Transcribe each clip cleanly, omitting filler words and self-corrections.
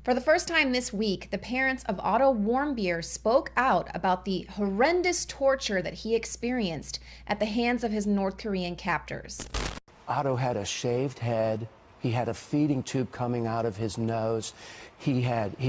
For the first time this week, the parents of Otto Warmbier spoke out about the horrendous torture that he experienced at the hands of his North Korean captors. Otto had a shaved head. He had a feeding tube coming out of his nose. He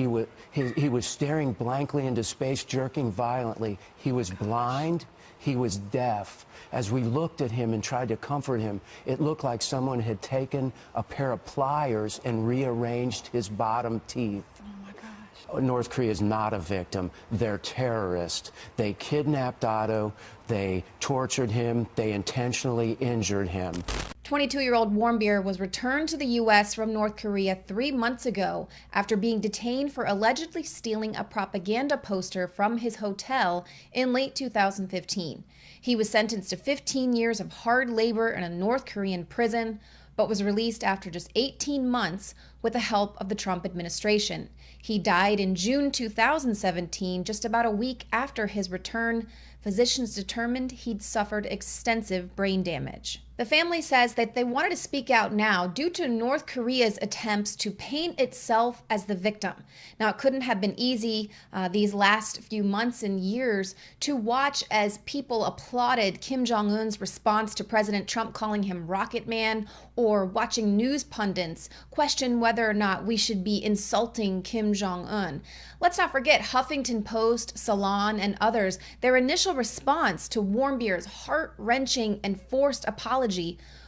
was staring blankly into space, jerking violently. He was blind. He was deaf. As we looked at him and tried to comfort him, it looked like someone had taken a pair of pliers and rearranged his bottom teeth. Oh my gosh. North Korea is not a victim. They're terrorists. They kidnapped Otto. They tortured him. They intentionally injured him. 22-year-old Warmbier was returned to the U.S. from North Korea 3 months ago after being detained for allegedly stealing a propaganda poster from his hotel in late 2015. He was sentenced to 15 years of hard labor in a North Korean prison, but was released after just 18 months with the help of the Trump administration. He died in June 2017, just about a week after his return. Physicians determined he'd suffered extensive brain damage. The family says that they wanted to speak out now due to North Korea's attempts to paint itself as the victim. Now, it couldn't have been easy these last few months and years to watch as people applauded Kim Jong-un's response to President Trump calling him Rocket Man, or watching news pundits question whether or not we should be insulting Kim Jong-un. Let's not forget Huffington Post, Salon, and others. Their initial response to Warmbier's heart-wrenching and forced apology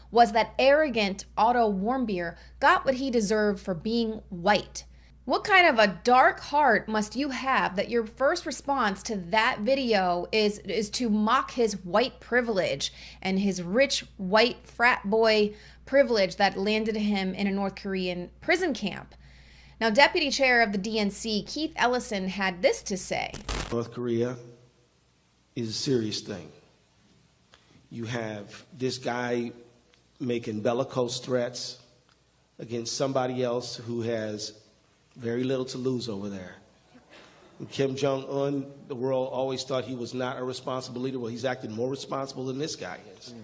was that arrogant Otto Warmbier got what he deserved for being white. What kind of a dark heart must you have that your first response to that video is to mock his white privilege and his rich white frat boy privilege that landed him in a North Korean prison camp? Now, Deputy Chair of the DNC, Keith Ellison, had this to say. North Korea is a serious thing. You have this guy making bellicose threats against somebody else who has very little to lose over there. And Kim Jong-un, the world always thought he was not a responsible leader. Well, he's acting more responsible than this guy is.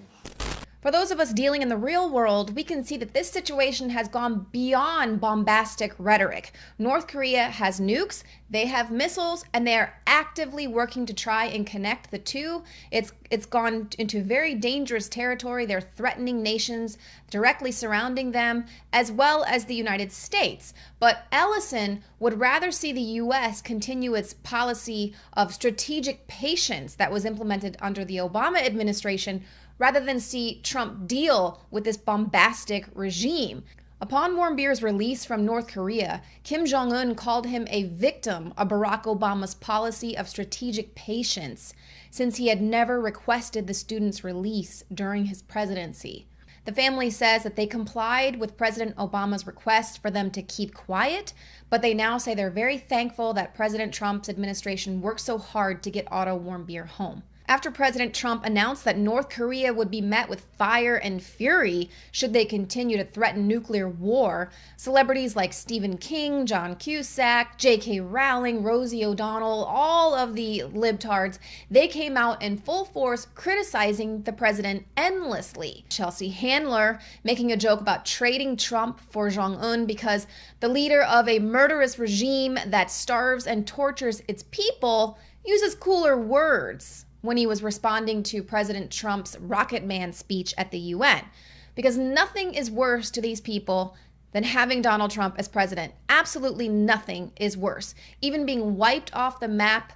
For those of us dealing in the real world, we can see that this situation has gone beyond bombastic rhetoric. North Korea has nukes, they have missiles, and they are actively working to try and connect the two. It's gone into very dangerous territory. They're threatening nations directly surrounding them, as well as the United States. But Ellison would rather see the U.S. continue its policy of strategic patience that was implemented under the Obama administration, rather than see Trump deal with this bombastic regime. Upon Warmbier's release from North Korea, Kim Jong-un called him a victim of Barack Obama's policy of strategic patience, since he had never requested the student's release during his presidency. The family says that they complied with President Obama's request for them to keep quiet, but they now say they're very thankful that President Trump's administration worked so hard to get Otto Warmbier home. After President Trump announced that North Korea would be met with fire and fury should they continue to threaten nuclear war, celebrities like Stephen King, John Cusack, J.K. Rowling, Rosie O'Donnell, all of the libtards, they came out in full force criticizing the president endlessly. Chelsea Handler making a joke about trading Trump for Jong-un because the leader of a murderous regime that starves and tortures its people uses cooler words when he was responding to President Trump's Rocket Man speech at the UN. Because nothing is worse to these people than having Donald Trump as president. Absolutely nothing is worse. Even being wiped off the map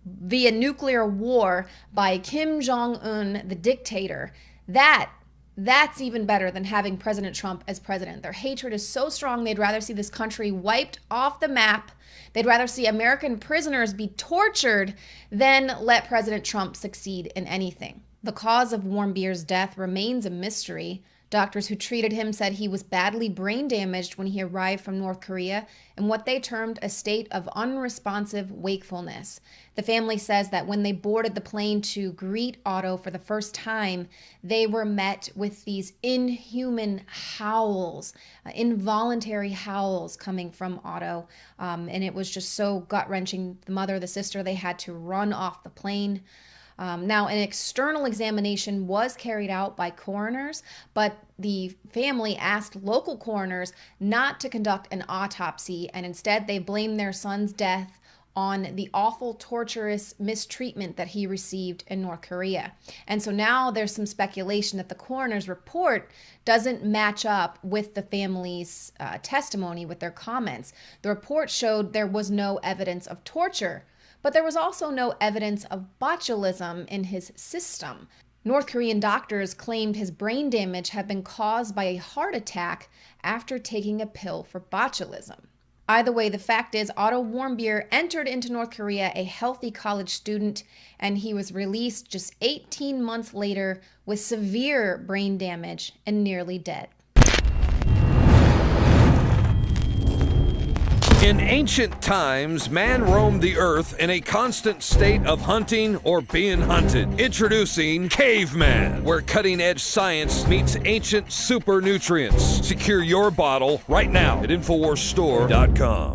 via nuclear war by Kim Jong-un, the dictator, that's even better than having President Trump as president. Their hatred is so strong, they'd rather see this country wiped off the map. They'd rather see American prisoners be tortured than let President Trump succeed in anything. The cause of Warmbier's death remains a mystery. Doctors who treated him said he was badly brain damaged when he arrived from North Korea in what they termed a state of unresponsive wakefulness. The family says that when they boarded the plane to greet Otto for the first time, they were met with these inhuman howls, involuntary howls coming from Otto. And it was just so gut-wrenching. The mother, the sister, they had to run off the plane. Now, an external examination was carried out by coroners, but the family asked local coroners not to conduct an autopsy, and instead they blamed their son's death on the awful, torturous mistreatment that he received in North Korea. And so now there's some speculation that the coroner's report doesn't match up with the family's testimony, with their comments. The report showed there was no evidence of torture, but there was also no evidence of botulism in his system. North Korean doctors claimed his brain damage had been caused by a heart attack after taking a pill for botulism. Either way, the fact is Otto Warmbier entered into North Korea a healthy college student, and he was released just 18 months later with severe brain damage and nearly dead. In ancient times, man roamed the earth in a constant state of hunting or being hunted. Introducing Caveman, where cutting-edge science meets ancient super nutrients. Secure your bottle right now at InfoWarsStore.com.